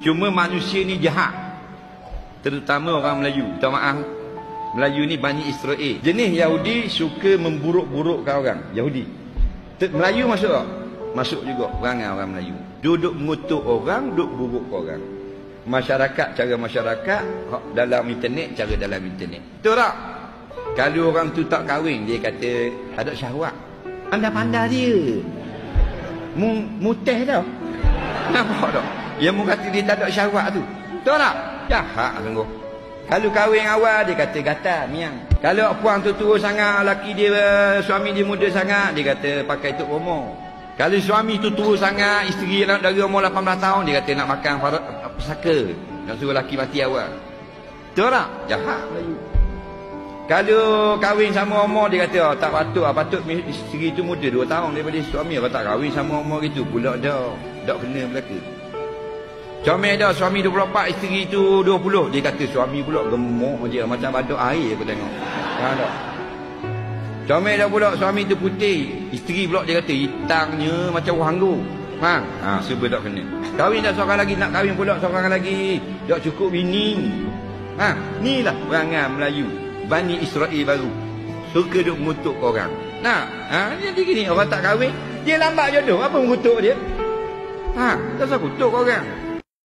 Cuma manusia ni jahat. Terutama orang Melayu. Minta maaf. Melayu ni Bani Israel. Jenis Yahudi suka memburuk-burukkan orang. Yahudi. Melayu masuk tak? Masuk juga perangai orang Melayu. Duduk mengutuk orang, duduk buruk orang. Masyarakat, cara masyarakat. Dalam internet, cara dalam internet. Betul tak? Kalau orang tu tak kahwin, dia kata ada syahwat. Anda pandai dia. Mutih dah. Nampak tak? Yang mu kata dia tak ada syahwat tu. Betul tak? Jahat sungguh. Kalau kahwin awal, dia kata gatal, miang. Kalau puang tu tua sangat, laki dia, suami dia muda sangat, dia kata pakai tuk romo. Kalau suami tu tua sangat, isteri dari umur 18 tahun, dia kata nak makan pesaka. Nak suruh laki mati awal. Betul tak? Jahat Melayu. Kalau kahwin sama umur, dia kata tak patut, patut isteri tu muda 2 tahun daripada suami. Kalau tak kahwin sama umur gitu, pula dah. Tak kena belaka. Comel dah suami 24, isteri tu 20. Dia kata suami pula gemuk je, macam badut air aku tengok. Faham tak? Comel dah pula suami tu putih, isteri pula dia kata hitamnya macam wanggu. Faham? Super tak kena. Kahwin dah seorang lagi, nak kahwin pula seorang lagi. Tak cukup bini. Inilah perangai Melayu. Bani Israel baru. Suka duk mengutuk orang. Jadi gini, orang tak kahwin, dia lambat jodoh. Apa mengutuk dia? Tak usah kutuk orang.